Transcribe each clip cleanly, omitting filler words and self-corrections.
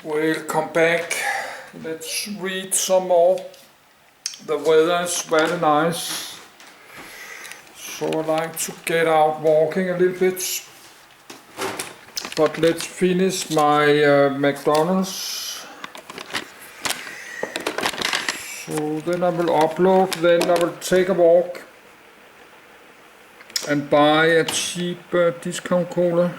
Welcome back. Let's read some more. The weather is very nice, so I like to get out walking a little bit. But let's finish my McDonald's. So then I will upload, then I will take a walk and buy a cheap discount cola.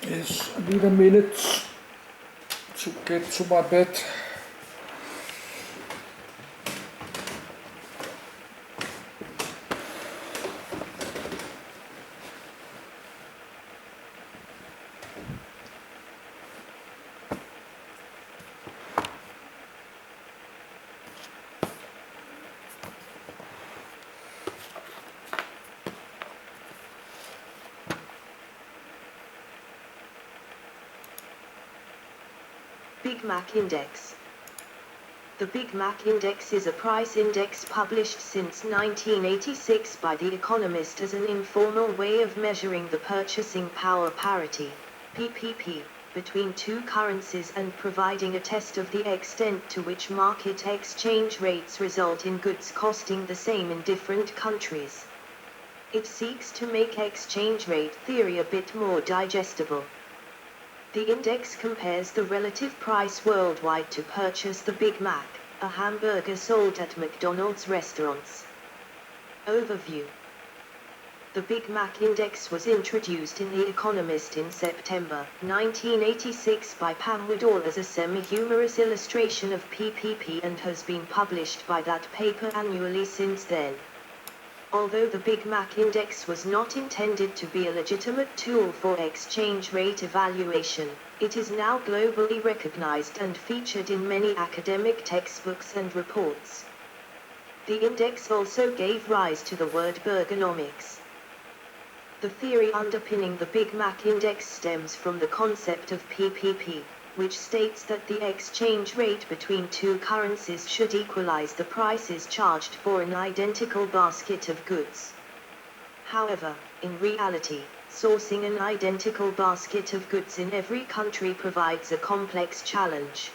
Yes, I need a minute to get to my bed. Big Mac Index. The Big Mac Index is a price index published since 1986 by The Economist as an informal way of measuring the purchasing power parity, PPP, between two currencies and providing a test of the extent to which market exchange rates result in goods costing the same in different countries. It seeks to make exchange rate theory a bit more digestible. The index compares the relative price worldwide to purchase the Big Mac, a hamburger sold at McDonald's restaurants. Overview. The Big Mac Index was introduced in The Economist in September 1986 by Pam Woodall as a semi-humorous illustration of PPP and has been published by that paper annually since then. Although the Big Mac Index was not intended to be a legitimate tool for exchange rate evaluation, it is now globally recognized and featured in many academic textbooks and reports. The index also gave rise to the word Burgernomics. The theory underpinning the Big Mac Index stems from the concept of PPP, which states that the exchange rate between two currencies should equalize the prices charged for an identical basket of goods. However, in reality, sourcing an identical basket of goods in every country provides a complex challenge.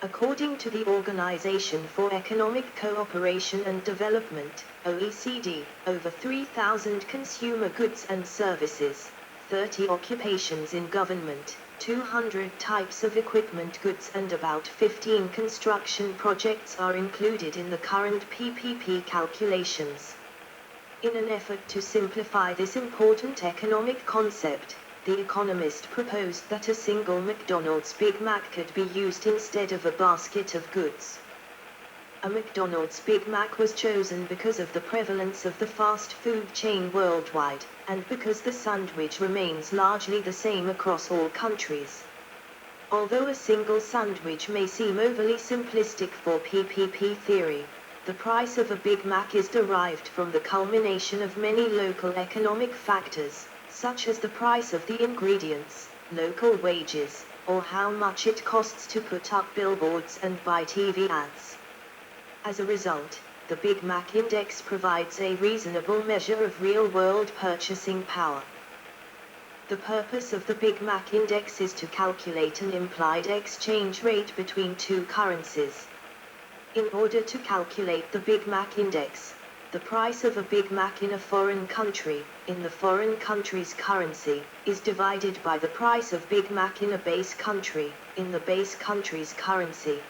According to the Organization for Economic Cooperation and Development, OECD, over 3,000 consumer goods and services, 30 occupations in government, 200 types of equipment goods and about 15 construction projects are included in the current PPP calculations. In an effort to simplify this important economic concept, The Economist proposed that a single McDonald's Big Mac could be used instead of a basket of goods. A McDonald's Big Mac was chosen because of the prevalence of the fast food chain worldwide, and because the sandwich remains largely the same across all countries. Although a single sandwich may seem overly simplistic for PPP theory, the price of a Big Mac is derived from the culmination of many local economic factors, such as the price of the ingredients, local wages, or how much it costs to put up billboards and buy TV ads. As a result, the Big Mac Index provides a reasonable measure of real-world purchasing power. The purpose of the Big Mac Index is to calculate an implied exchange rate between two currencies. In order to calculate the Big Mac Index, the price of a Big Mac in a foreign country, in the foreign country's currency, is divided by the price of Big Mac in a base country, in the base country's currency.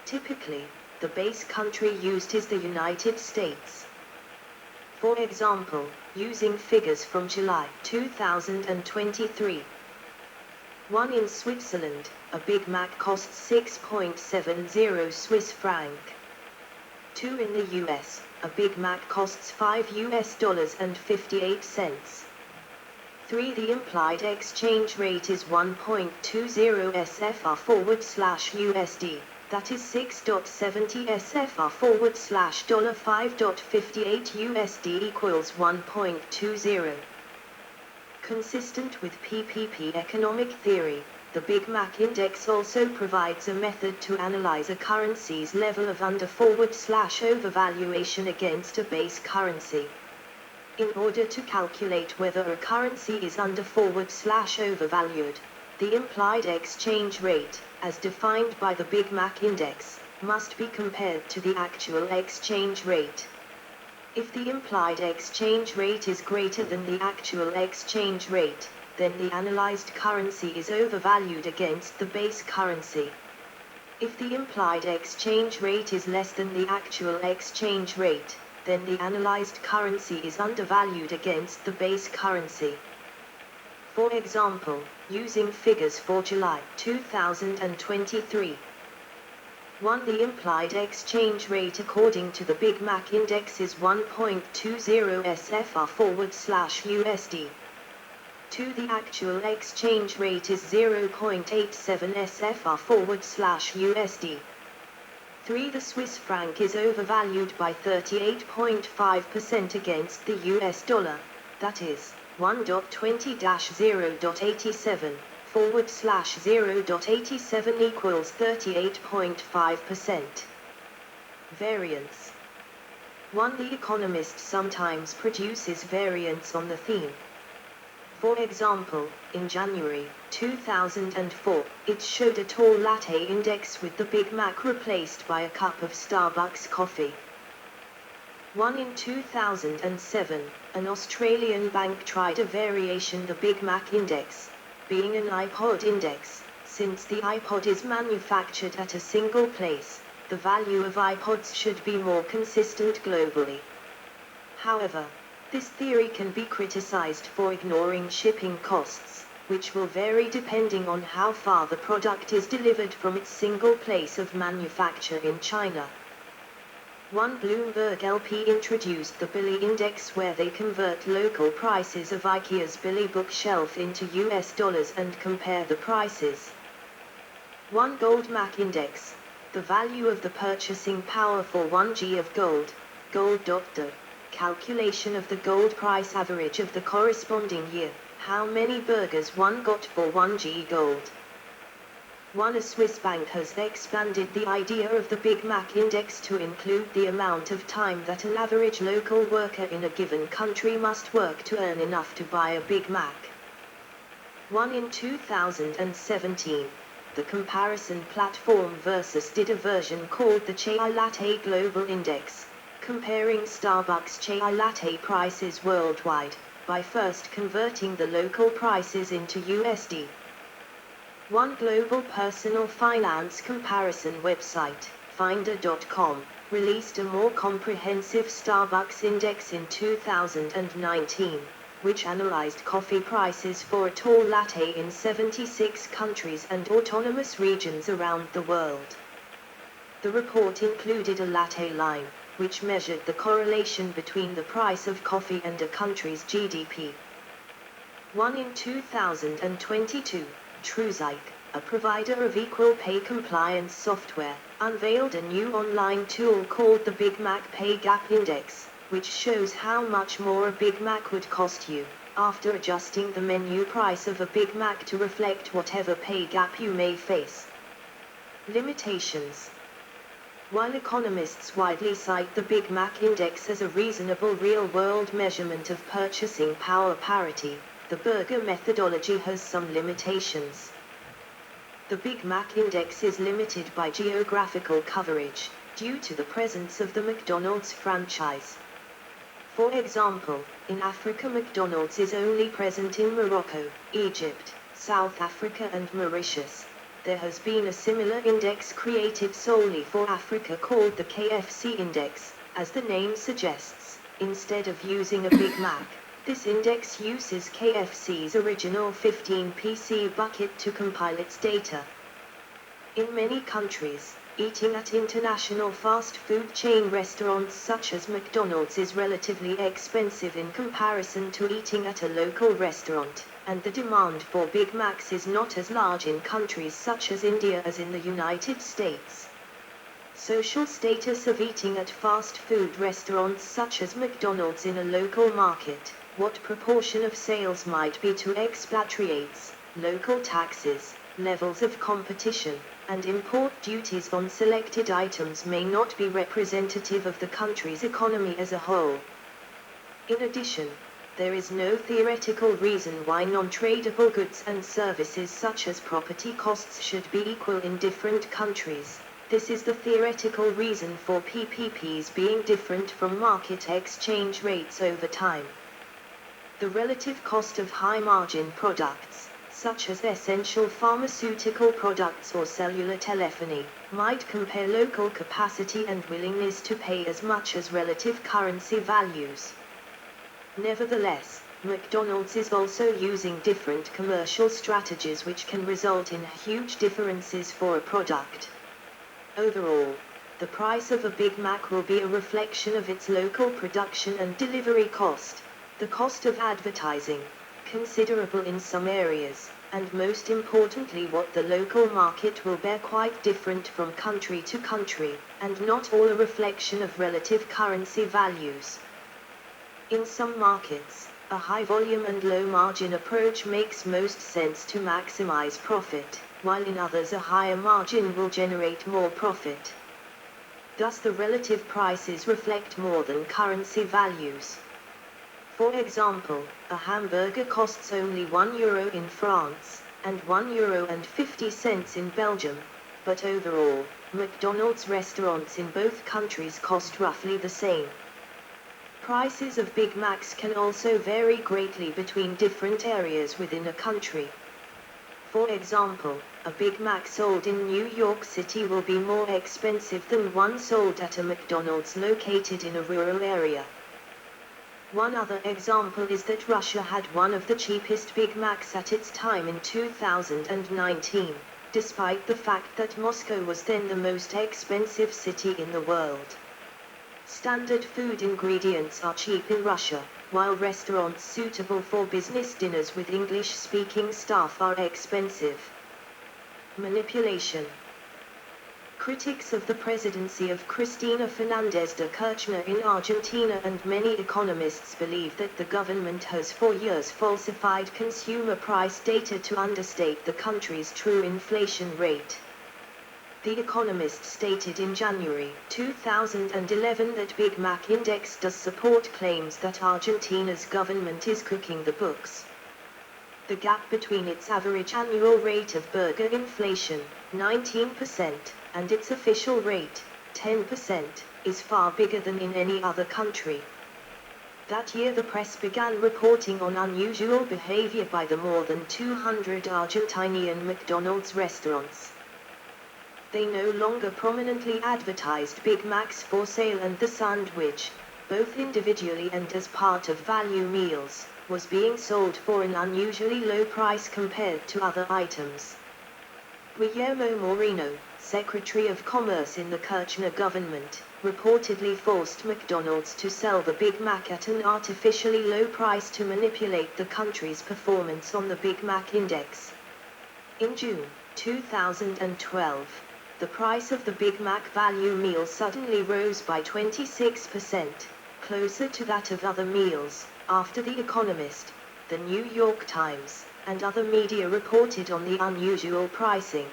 Typically, the base country used is the United States. For example, using figures from July 2023. 1 in Switzerland, a Big Mac costs 6.70 Swiss franc. 2 in the US, a Big Mac costs $5 and 58 cents. 3. The implied exchange rate is 1.20 SFR/USD. That is 6.70 SFR $5.58 USD equals 1.20. Consistent with PPP economic theory, The Big Mac Index also provides a method to analyze a currency's level of under/overvaluation against a base currency. In order to calculate whether a currency is under/overvalued, the implied exchange rate, as defined by the Big Mac Index, must be compared to the actual exchange rate. If the implied exchange rate is greater than the actual exchange rate, then the analyzed currency is overvalued against the base currency. If the implied exchange rate is less than the actual exchange rate, then the analyzed currency is undervalued against the base currency. For example, using figures for July 2023. 1. The implied exchange rate according to the Big Mac Index is 1.20 SFR/USD. 2. The actual exchange rate is 0.87 SFR/USD. 3. The Swiss franc is overvalued by 38.5% against the US dollar, that is, 1.20-0.87/0.87 equals 38.5%. Variance. 1. The Economist sometimes produces variance on the theme. For example, in January 2004, it showed a tall latte index with the Big Mac replaced by a cup of Starbucks coffee. 1. In 2007, an Australian bank tried a variation the Big Mac Index, being an iPod index. Since the iPod is manufactured at a single place, the value of iPods should be more consistent globally. However, this theory can be criticized for ignoring shipping costs, which will vary depending on how far the product is delivered from its single place of manufacture in China. 1. Bloomberg LP introduced the Billy Index, where they convert local prices of IKEA's Billy bookshelf into US dollars and compare the prices. 1. Gold Mac Index, the value of the purchasing power for 1 g of gold, gold.de, calculation of the gold price average of the corresponding year, how many burgers one got for 1 g gold. 1. A Swiss bank has expanded the idea of the Big Mac Index to include the amount of time that an average local worker in a given country must work to earn enough to buy a Big Mac. 1. In 2017, the comparison platform Versus did a version called the Chai Latte Global Index, comparing Starbucks chai latte prices worldwide, by first converting the local prices into USD. 1. Global Personal Finance Comparison website, Finder.com, released a more comprehensive Starbucks index in 2019, which analyzed coffee prices for a tall latte in 76 countries and autonomous regions around the world. The report included a latte line, which measured the correlation between the price of coffee and a country's GDP. 1. In 2022, Truezyke, a provider of equal pay compliance software, unveiled a new online tool called the Big Mac Pay Gap Index, which shows how much more a Big Mac would cost you, after adjusting the menu price of a Big Mac to reflect whatever pay gap you may face. Limitations. While economists widely cite the Big Mac Index as a reasonable real-world measurement of purchasing power parity, the Burger methodology has some limitations. The Big Mac Index is limited by geographical coverage, due to the presence of the McDonald's franchise. For example, in Africa McDonald's is only present in Morocco, Egypt, South Africa and Mauritius. There has been a similar index created solely for Africa called the KFC Index, as the name suggests. Instead of using a Big Mac, this index uses KFC's original 15-piece bucket to compile its data. In many countries, eating at international fast food chain restaurants such as McDonald's is relatively expensive in comparison to eating at a local restaurant, and the demand for Big Macs is not as large in countries such as India as in the United States. Social status of eating at fast food restaurants such as McDonald's in a local market, what proportion of sales might be to expatriates, local taxes, levels of competition, and import duties on selected items may not be representative of the country's economy as a whole. In addition, there is no theoretical reason why non-tradable goods and services such as property costs should be equal in different countries. This is the theoretical reason for PPPs being different from market exchange rates over time. The relative cost of high-margin products, such as essential pharmaceutical products or cellular telephony, might compare local capacity and willingness to pay as much as relative currency values. Nevertheless, McDonald's is also using different commercial strategies which can result in huge differences for a product. Overall, the price of a Big Mac will be a reflection of its local production and delivery cost, the cost of advertising, considerable in some areas, and most importantly what the local market will bear, quite different from country to country, and not all a reflection of relative currency values. In some markets, a high volume and low margin approach makes most sense to maximize profit, while in others a higher margin will generate more profit. Thus the relative prices reflect more than currency values. For example, a hamburger costs only €1 in France, and €1.50 in Belgium, but overall, McDonald's restaurants in both countries cost roughly the same. Prices of Big Macs can also vary greatly between different areas within a country. For example, a Big Mac sold in New York City will be more expensive than one sold at a McDonald's located in a rural area. One other example is that Russia had one of the cheapest Big Macs at its time in 2019, despite the fact that Moscow was then the most expensive city in the world. Standard food ingredients are cheap in Russia, while restaurants suitable for business dinners with English-speaking staff are expensive. Manipulation. Critics of the presidency of Cristina Fernández de Kirchner in Argentina and many economists believe that the government has for years falsified consumer price data to understate the country's true inflation rate. The Economist stated in January 2011 that Big Mac Index does support claims that Argentina's government is cooking the books. The gap between its average annual rate of burger inflation, 19%, and its official rate, 10%, is far bigger than in any other country. That year the press began reporting on unusual behavior by the more than 200 Argentinian McDonald's restaurants. They no longer prominently advertised Big Macs for sale, and the sandwich, both individually and as part of value meals, was being sold for an unusually low price compared to other items. Guillermo Moreno, Secretary of Commerce in the Kirchner government, reportedly forced McDonald's to sell the Big Mac at an artificially low price to manipulate the country's performance on the Big Mac Index. In June 2012, the price of the Big Mac value meal suddenly rose by 26%, closer to that of other meals, after The Economist, The New York Times, and other media reported on the unusual pricing.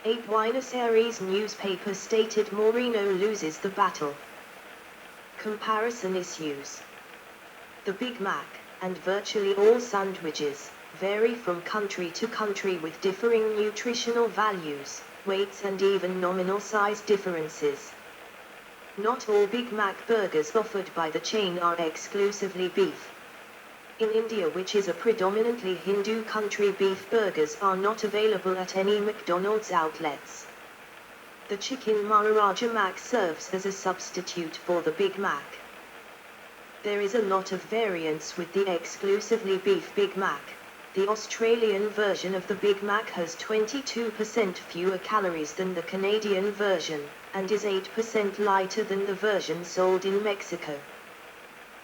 A Buenos Aires newspaper stated Moreno loses the battle. Comparison issues. The Big Mac, and virtually all sandwiches, vary from country to country with differing nutritional values, weights and even nominal size differences. Not all Big Mac burgers offered by the chain are exclusively beef. In India, which is a predominantly Hindu country, beef burgers are not available at any McDonald's outlets. The Chicken Maharaja Mac serves as a substitute for the Big Mac. There is a lot of variance with the exclusively beef Big Mac. The Australian version of the Big Mac has 22% fewer calories than the Canadian version, and is 8% lighter than the version sold in Mexico.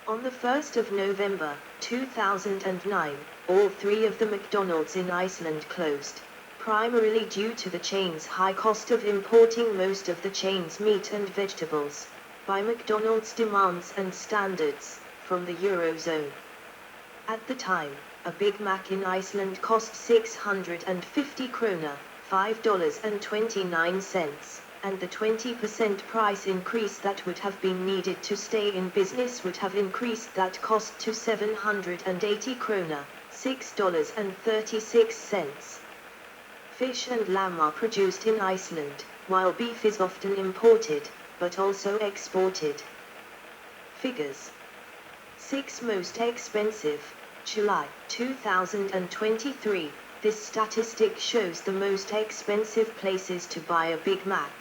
On the 1st of November, 2009, all three of the McDonald's in Iceland closed, primarily due to the chain's high cost of importing most of the chain's meat and vegetables, by McDonald's demands and standards, from the Eurozone. At the time, A Big Mac in Iceland cost 650 krona, $5.29, and the 20% price increase that would have been needed to stay in business would have increased that cost to 780 krona, $6.36. Fish and lamb are produced in Iceland, while beef is often imported, but also exported. Figures. 6 most expensive, July 2023. This statistic shows the most expensive places to buy a Big Mac.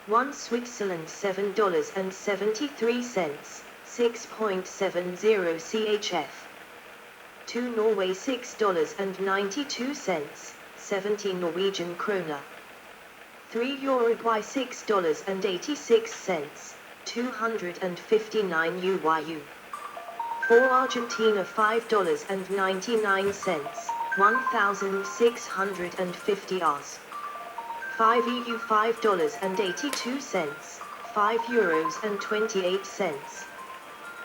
1 Switzerland $7.73, 6.70 CHF. 2 Norway $6.92, 70 Norwegian krona. 3 Uruguay $6.86, 259 UYU. 4 Argentina $5.99, 1,650 Rs. 5 EU $5.82, 5 euros and 28 cents.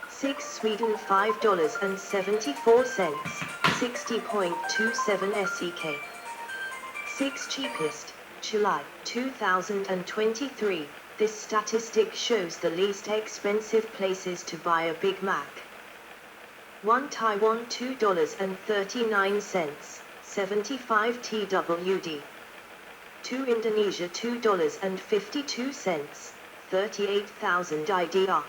6 Sweden $5.74, 60.27 SEK. 6 cheapest, July 2023. This statistic shows the least expensive places to buy a Big Mac. 1 Taiwan $2.39, 75 TWD. 2 Indonesia $2.52, 38,000 IDR.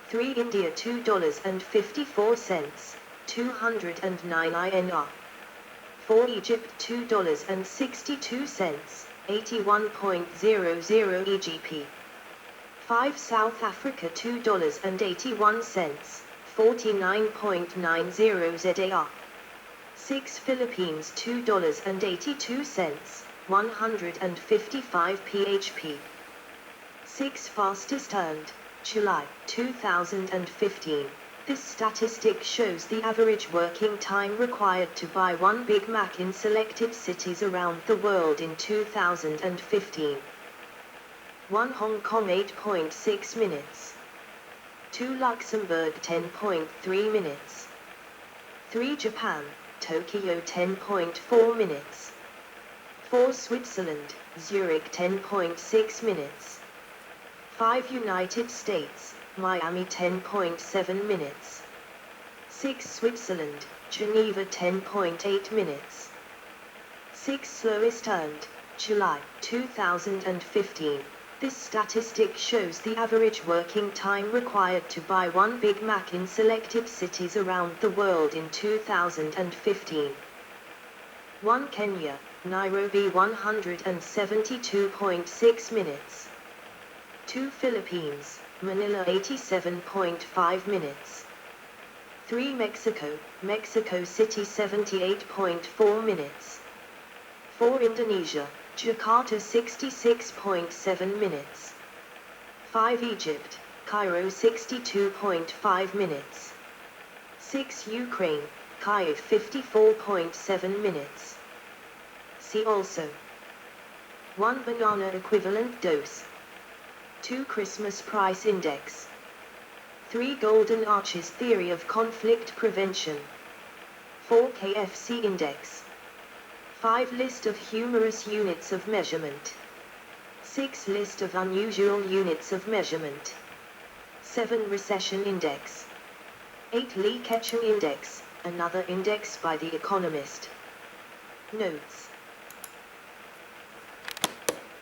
3 India $2.54, 209 INR. 4 Egypt $2.62, 81.00 EGP. 5 South Africa $2.81, 49.90 ZAR. 6 Philippines $2.82, 155 PHP. 6 fastest earned, July 2015. This statistic shows the average working time required to buy one Big Mac in selected cities around the world in 2015. 1 Hong Kong 8.6 minutes. 2 Luxembourg 10.3 minutes. 3 Japan, Tokyo 10.4 minutes. 4 Switzerland, Zurich 10.6 minutes. 5 United States, Miami 10.7 minutes. 6 Switzerland, Geneva 10.8 minutes. 6 slowest earned, July 2015. This statistic shows the average working time required to buy one Big Mac in selected cities around the world in 2015. 1 Kenya, Nairobi 172.6 minutes. 2 Philippines, Manila 87.5 minutes. 3 Mexico, Mexico City 78.4 minutes. 4 Indonesia, Jakarta 66.7 minutes. 5 Egypt, Cairo 62.5 minutes. 6 Ukraine, Kyiv 54.7 minutes. See also 1 banana equivalent dose. 2 Christmas price index. 3 Golden Arches theory of conflict prevention. 4 KFC index. 5 list of humorous units of measurement. 6 list of unusual units of measurement. 7 recession index. 8 Lee Ketchum index, another index by The Economist. Notes.